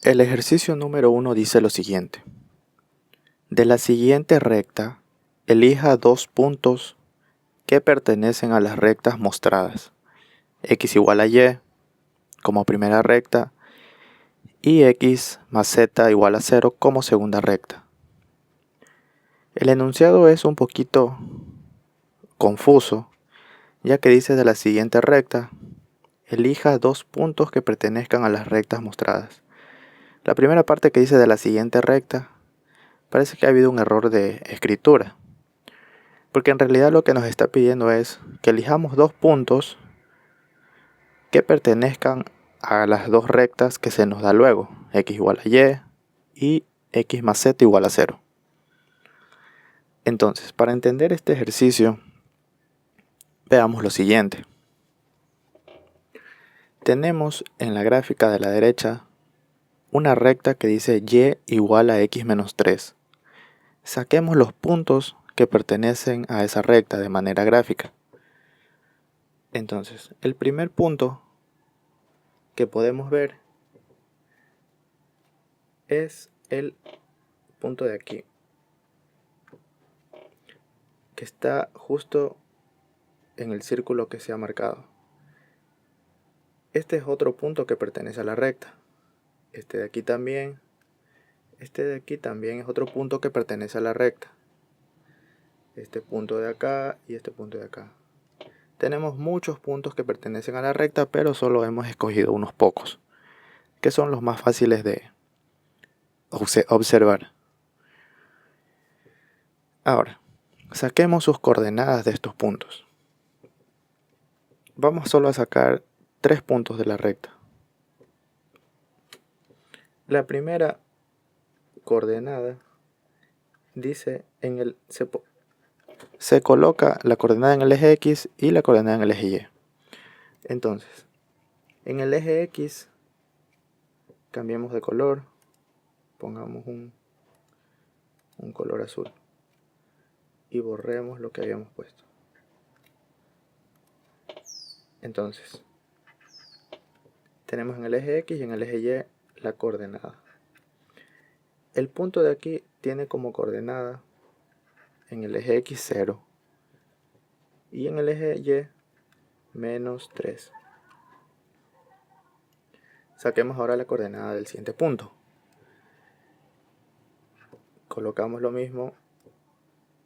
El ejercicio número 1 dice lo siguiente. De la siguiente recta, elija dos puntos que pertenecen a las rectas mostradas. X igual a Y como primera recta y X más Z igual a 0 como segunda recta. El enunciado es un poquito confuso, ya que dice de la siguiente recta, elija dos puntos que pertenezcan a las rectas mostradas. La primera parte que dice de la siguiente recta, parece que ha habido un error de escritura, porque en realidad lo que nos está pidiendo es que elijamos dos puntos que pertenezcan a las dos rectas que se nos da luego, X igual a Y X más Z igual a 0. Entonces, para entender este ejercicio, veamos lo siguiente. Tenemos en la gráfica de la derecha una recta que dice Y igual a X menos 3. Saquemos los puntos que pertenecen a esa recta de manera gráfica. Entonces, el primer punto que podemos ver es el punto de aquí, que está justo en el círculo que se ha marcado. Este es otro punto que pertenece a la recta. Este de aquí también es otro punto que pertenece a la recta. Este punto de acá y este punto de acá. Tenemos muchos puntos que pertenecen a la recta, pero solo hemos escogido unos pocos, que son los más fáciles de observar. Ahora, saquemos sus coordenadas de estos puntos. Vamos solo a sacar 3 puntos de la recta. La primera coordenada dice se coloca la coordenada en el eje X y la coordenada en el eje Y. Entonces, en el eje X cambiemos de color, pongamos un color azul y borremos lo que habíamos puesto. Entonces, tenemos en el eje X y en el eje Y la coordenada. El punto de aquí tiene como coordenada en el eje X 0 y en el eje Y menos 3. Saquemos ahora la coordenada del siguiente punto. Colocamos lo mismo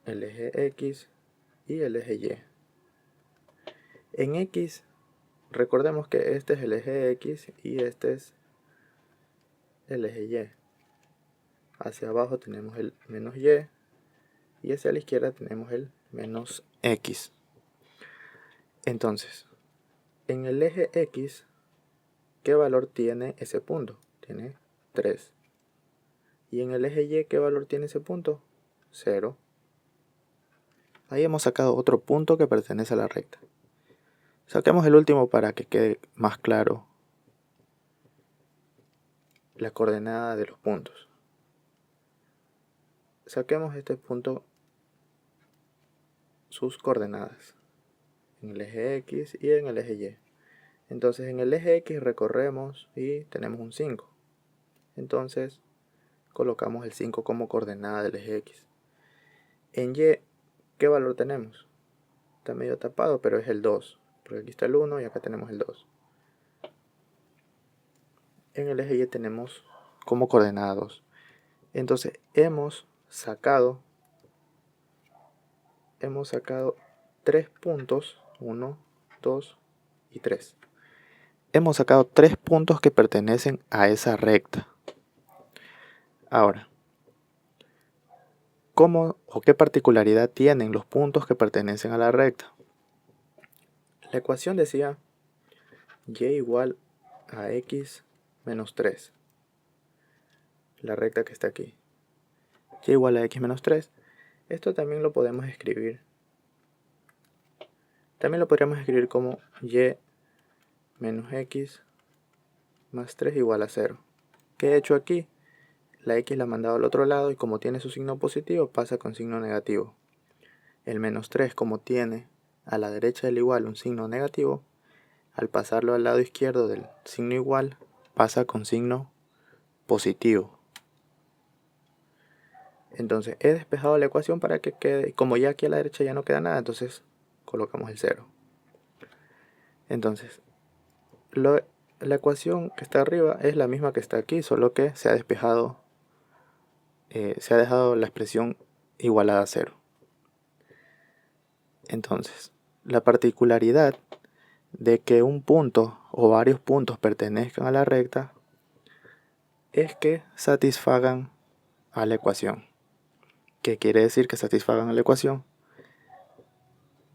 el eje X y el eje Y. En X, recordemos que este es el eje X y este es el eje Y. Hacia abajo tenemos el menos y hacia la izquierda tenemos el menos X. Entonces, en el eje X, ¿qué valor tiene ese punto? Tiene 3. Y en el eje Y, ¿qué valor tiene ese punto? 0. Ahí hemos sacado otro punto que pertenece a la recta. Saquemos el último para que quede más claro la coordenada de los puntos. Saquemos este punto, sus coordenadas, en el eje X y en el eje Y. Entonces en el eje X recorremos y tenemos un 5. Entonces colocamos el 5 como coordenada del eje X. En Y, ¿qué valor tenemos? Está medio tapado, pero es el 2. Porque aquí está el 1 y acá tenemos el 2. En el eje Y tenemos como coordenada 2. Entonces hemos sacado 3 puntos, 1, 2 y 3. Hemos sacado 3 puntos que pertenecen a esa recta. Ahora, ¿cómo o qué particularidad tienen los puntos que pertenecen a la recta? La ecuación decía y igual a x menos 3. La recta que está aquí. Y igual a x menos 3. Esto también lo podemos escribir. También lo podríamos escribir como y menos x más 3 igual a 0. ¿Qué he hecho aquí? La x la he mandado al otro lado y como tiene su signo positivo pasa con signo negativo. El menos 3 como tiene a la derecha del igual un signo negativo, al pasarlo al lado izquierdo del signo igual pasa con signo positivo. Entonces he despejado la ecuación para que quede, como ya aquí a la derecha ya no queda nada, entonces colocamos el 0. Entonces la ecuación que está arriba es la misma que está aquí, solo que se ha despejado, se ha dejado la expresión igualada a 0. Entonces, la particularidad de que un punto o varios puntos pertenezcan a la recta es que satisfagan a la ecuación. ¿Qué quiere decir que satisfagan a la ecuación?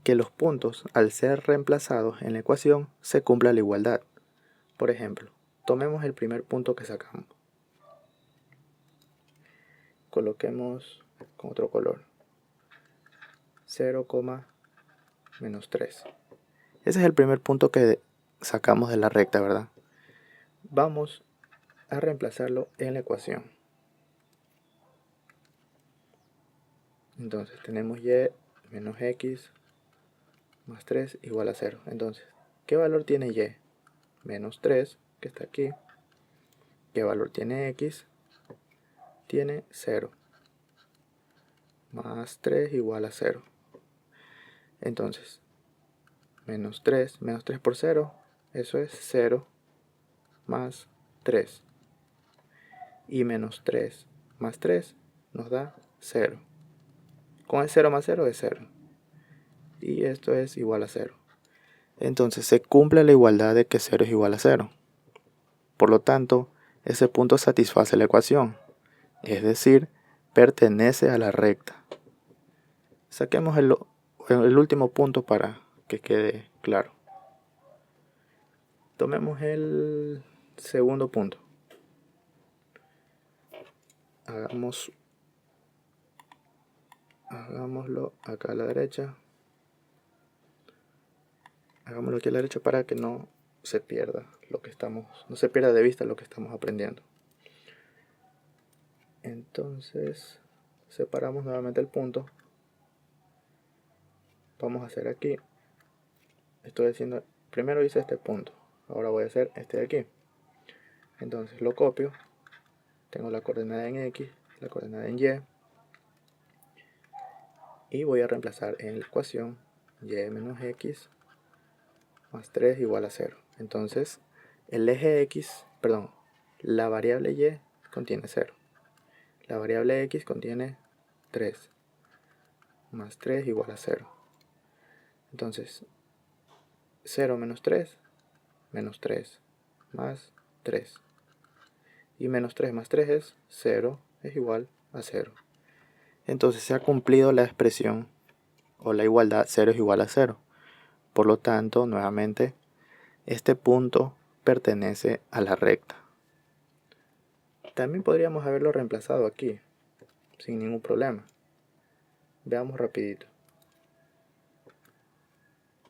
Que los puntos, al ser reemplazados en la ecuación, se cumpla la igualdad. Por ejemplo, tomemos el primer punto que sacamos. Coloquemos con otro color. 0, menos 3. Ese es el primer punto que sacamos de la recta, ¿verdad? Vamos a reemplazarlo en la ecuación. Entonces tenemos y menos x más 3 igual a 0. Entonces, ¿qué valor tiene y? Menos 3, que está aquí. ¿Qué valor tiene x? Tiene 0. Más 3 igual a 0. Entonces, menos 3 por 0, eso es 0 más 3. Y menos 3 más 3 nos da 0. Con el 0 más 0 es 0. Y esto es igual a 0. Entonces se cumple la igualdad de que 0 es igual a 0. Por lo tanto, ese punto satisface la ecuación, es decir, pertenece a la recta. Saquemos el último punto para que quede claro. Tomemos el segundo punto. Hagámoslo acá a la derecha. Hagámoslo aquí a la derecha para que no se pierda no se pierda de vista lo que estamos aprendiendo. Entonces, separamos nuevamente el punto. Vamos a hacer aquí. Estoy haciendo, primero hice este punto, ahora voy a hacer este de aquí. Entonces lo copio. Tengo la coordenada en x, la coordenada en y. Y voy a reemplazar en la ecuación y menos x más 3 igual a 0. Entonces, el eje x, perdón, la variable y contiene 0. La variable x contiene 3. Más 3 igual a 0. Entonces, 0 menos 3 más 3. Y menos 3 más 3 es 0, es igual a 0. Entonces se ha cumplido la expresión o la igualdad 0 es igual a 0. Por lo tanto, nuevamente, este punto pertenece a la recta. También podríamos haberlo reemplazado aquí, sin ningún problema. Veamos rapidito.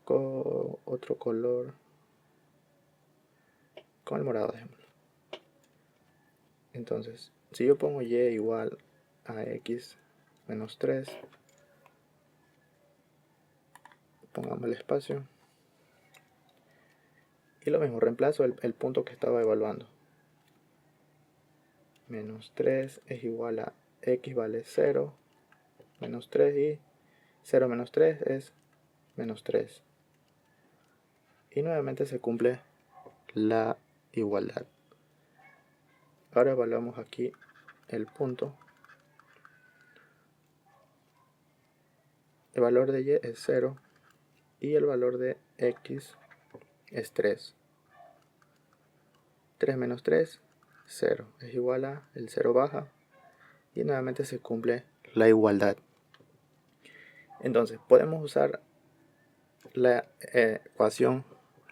Con otro color. Con el morado, dejémoslo. Entonces, si yo pongo y igual a x menos 3, pongamos el espacio. Y lo mismo, reemplazo el punto que estaba evaluando. Menos 3 es igual a x vale 0, menos 3 y 0 menos 3 es menos 3. Y nuevamente se cumple la igualdad. Ahora evaluamos aquí el punto. El valor de y es 0 y el valor de x es 3. 3 menos 3, 0. Es igual a, el 0 baja y nuevamente se cumple la igualdad. Entonces podemos usar la ecuación,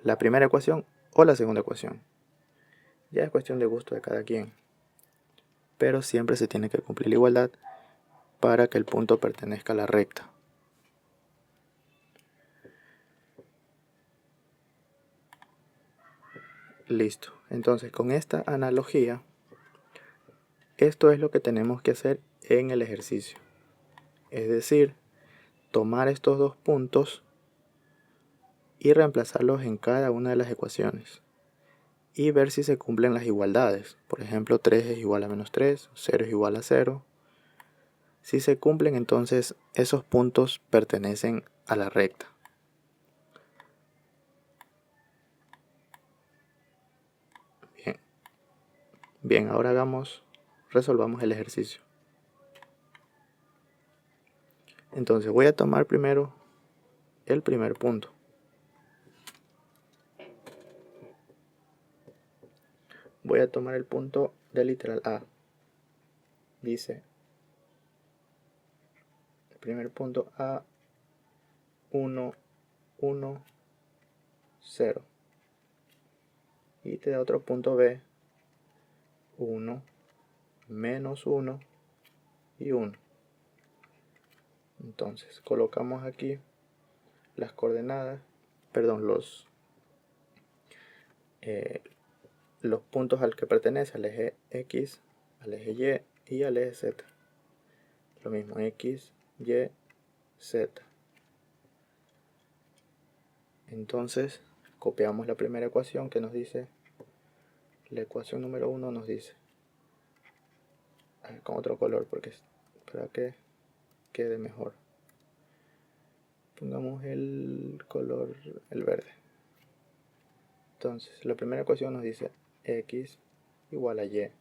la primera ecuación o la segunda ecuación. Ya es cuestión de gusto de cada quien. Pero siempre se tiene que cumplir la igualdad para que el punto pertenezca a la recta. Listo. Entonces, con esta analogía, esto es lo que tenemos que hacer en el ejercicio. Es decir, tomar estos dos puntos y reemplazarlos en cada una de las ecuaciones. y ver si se cumplen las igualdades. Por ejemplo, 3 es igual a menos 3, 0 es igual a 0. Si se cumplen, entonces esos puntos pertenecen a la recta. Bien, ahora resolvamos el ejercicio. Entonces voy a tomar primero el primer punto. Voy a tomar el punto del literal A. Dice, el primer punto A, 1, 1, 0. Y te da otro punto B, 1, menos 1 y 1. Entonces colocamos aquí las coordenadas, perdón, los puntos al que pertenece, al eje X, al eje Y y al eje Z. Lo mismo, X, Y, Z. Entonces copiamos la primera ecuación que nos dice, la ecuación número 1 nos dice, con otro color porque para que quede mejor, pongamos el color, el verde. Entonces la primera ecuación nos dice X igual a Y.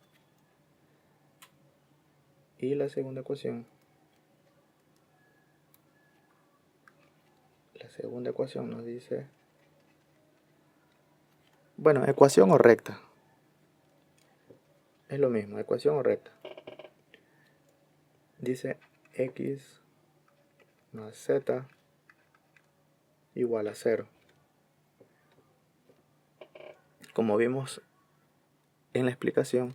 Y la segunda ecuación nos dice, bueno, ecuación o recta, es lo mismo, ecuación o recta. Dice X más Z igual a 0. Como vimos en la explicación,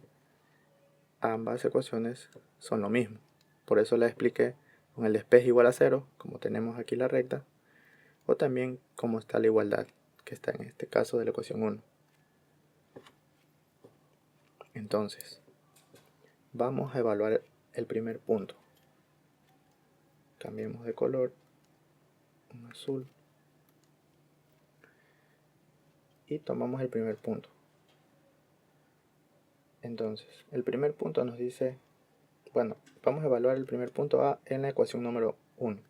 ambas ecuaciones son lo mismo. Por eso la expliqué con el despeje igual a 0, como tenemos aquí la recta, o también como está la igualdad, que está en este caso de la ecuación 1. Entonces, vamos a evaluar el primer punto. Cambiemos de color, un azul, y tomamos el primer punto. Entonces, el primer punto nos dice, bueno, vamos a evaluar el primer punto A en la ecuación número 1.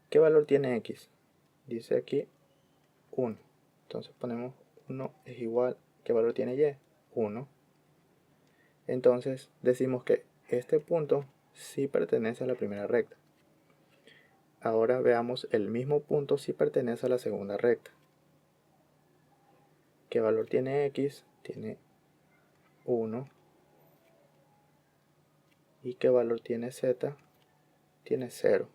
¿Qué valor tiene X? Dice aquí 1. Entonces ponemos 1 es igual, ¿qué valor tiene Y? 1. Entonces decimos que este punto sí pertenece a la primera recta. Ahora veamos el mismo punto si pertenece a la segunda recta. ¿Qué valor tiene X? Tiene 1. ¿Y qué valor tiene Z? Tiene 0.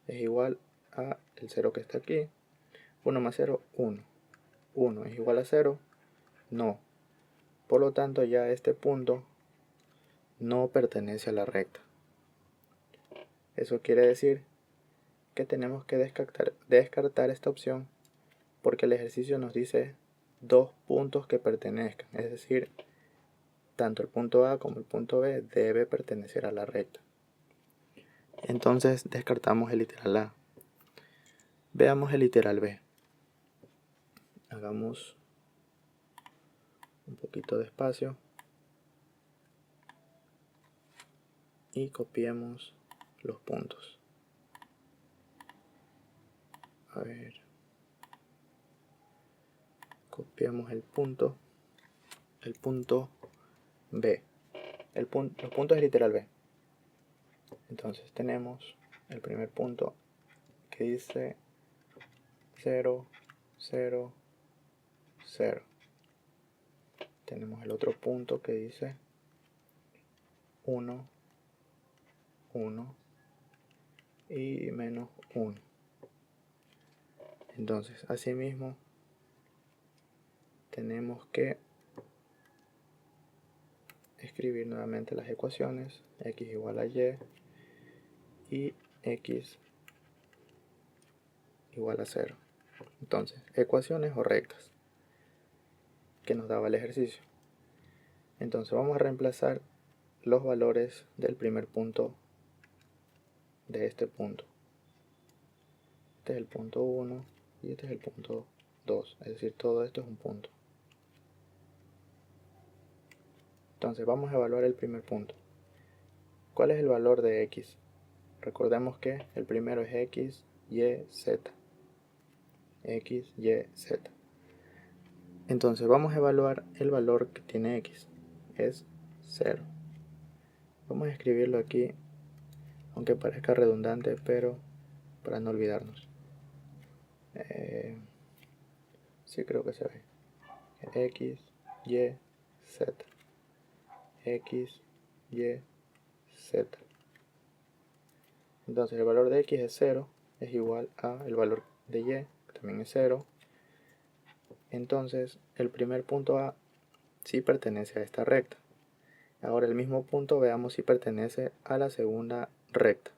Es igual a el 0 que está aquí. 1 más 0, 1. 1 es igual a 0. No. Por lo tanto, ya este punto no pertenece a la recta. Eso quiere decir que tenemos que descartar esta opción porque el ejercicio nos dice dos puntos que pertenezcan. Es decir, tanto el punto A como el punto B debe pertenecer a la recta. Entonces descartamos el literal A. Veamos el literal B. Hagamos un poquito de espacio y copiemos los puntos. A ver, copiamos el punto B, los puntos del literal B. Entonces tenemos el primer punto que dice 0, 0, 0. Tenemos el otro punto que dice 1, 1 y menos 1. Entonces, asimismo, tenemos que escribir nuevamente las ecuaciones, x igual a y y x igual a 0. Entonces, ecuaciones o rectas que nos daba el ejercicio. Entonces vamos a reemplazar los valores del primer punto de este punto. Este es el punto 1 y este es el punto 2, es decir, todo esto es un punto. Entonces vamos a evaluar el primer punto. ¿Cuál es el valor de x? Recordemos que el primero es x, y, z. X, y, z. Entonces vamos a evaluar el valor que tiene x. Es 0. Vamos a escribirlo aquí, aunque parezca redundante, pero para no olvidarnos. Sí, creo que se ve. X, y, z. X, y, z. Entonces el valor de x es 0, es igual a el valor de y, que también es 0. Entonces el primer punto A sí pertenece a esta recta. Ahora el mismo punto veamos si pertenece a la segunda recta.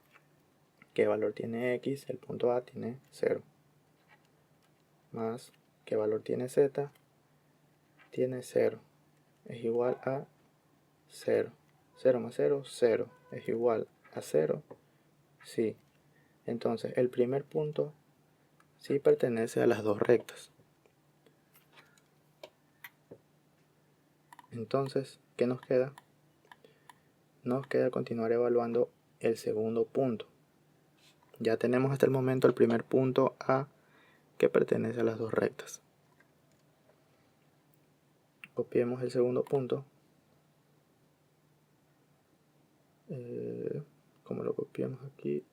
¿Qué valor tiene x? El punto A tiene 0. Más, ¿qué valor tiene z? Tiene 0. Es igual a 0. 0 más 0, 0. ¿Es igual a 0? Sí. Entonces el primer punto sí pertenece a las dos rectas. Entonces, ¿qué nos queda? Nos queda continuar evaluando el segundo punto. Ya tenemos hasta el momento el primer punto A que pertenece a las dos rectas. Copiemos el segundo punto. Como lo copiamos aquí.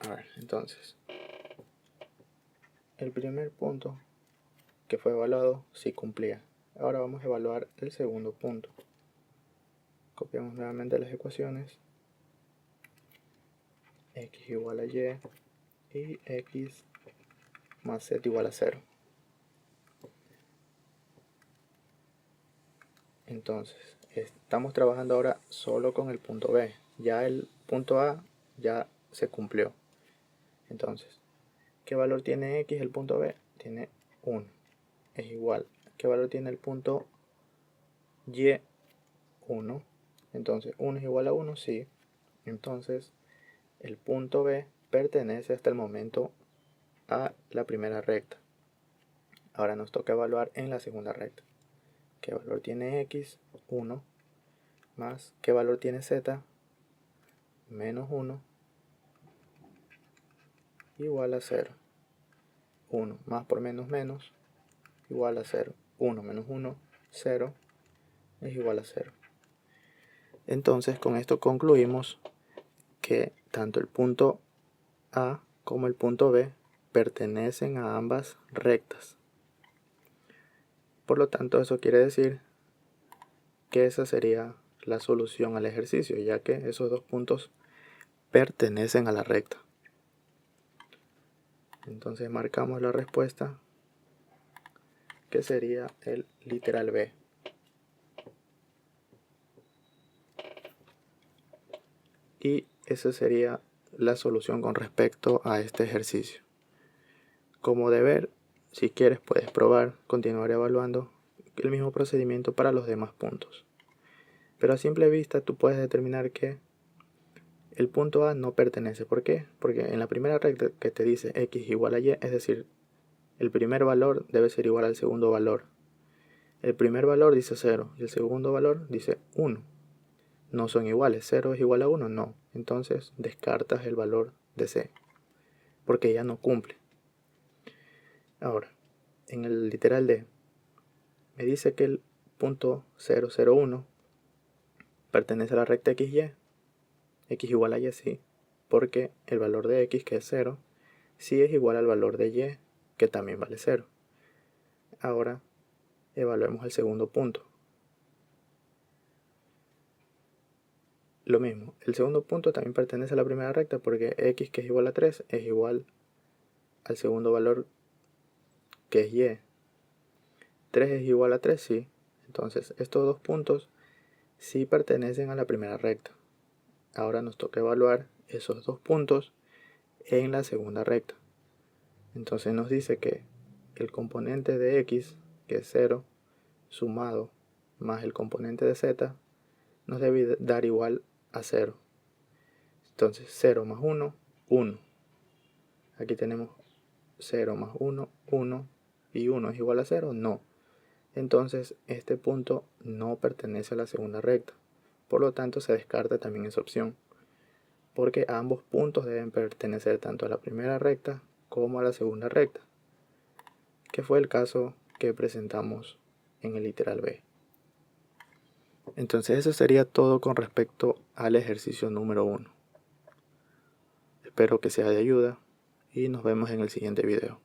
A ver, entonces, el primer punto que fue evaluado sí cumplía. Ahora vamos a evaluar el segundo punto. Copiamos nuevamente las ecuaciones. X igual a y y x más z igual a 0. Entonces, estamos trabajando ahora solo con el punto B. Ya el punto A ya se cumplió. Entonces, ¿qué valor tiene x el punto B? Tiene 1. Es igual. ¿Qué valor tiene el punto y? 1. Entonces, 1 es igual a 1, sí. Entonces, el punto B pertenece hasta el momento a la primera recta. Ahora nos toca evaluar en la segunda recta. ¿Qué valor tiene x? 1. Más, ¿qué valor tiene z? Menos 1. Igual a 0. 1 más por menos menos igual a 0. 1 menos 1, 0 es igual a 0. Entonces con esto concluimos que tanto el punto A como el punto B pertenecen a ambas rectas. Por lo tanto, eso quiere decir que esa sería la solución al ejercicio, ya que esos dos puntos pertenecen a la recta. Entonces marcamos la respuesta, que sería el literal B. Y esa sería la solución con respecto a este ejercicio. Como deber, si quieres puedes probar, continuar evaluando el mismo procedimiento para los demás puntos. Pero a simple vista tú puedes determinar que el punto A no pertenece. ¿Por qué? Porque en la primera recta que te dice x igual a y, es decir, el primer valor debe ser igual al segundo valor. El primer valor dice 0 y el segundo valor dice 1. No son iguales, 0 es igual a 1, no. Entonces descartas el valor de C, porque ya no cumple. Ahora, en el literal D, me dice que el punto 0,01 pertenece a la recta XY. X igual a Y, sí, porque el valor de X, que es 0, sí es igual al valor de Y, que también vale 0. Ahora, evaluemos el segundo punto. Lo mismo, el segundo punto también pertenece a la primera recta porque X, que es igual a 3, es igual al segundo valor, que es Y. 3 es igual a 3, sí. Entonces, estos dos puntos sí pertenecen a la primera recta. Ahora nos toca evaluar esos dos puntos en la segunda recta. Entonces nos dice que el componente de x, que es 0, sumado más el componente de z, nos debe dar igual a 0. Entonces 0 más 1 1. Aquí tenemos 0 más 1, 1 y 1 es igual a 0, no. Entonces este punto no pertenece a la segunda recta. Por lo tanto se descarta también esa opción, porque ambos puntos deben pertenecer tanto a la primera recta como a la segunda recta, que fue el caso que presentamos en el literal B. Entonces eso sería todo con respecto al ejercicio número 1. Espero que sea de ayuda y nos vemos en el siguiente video.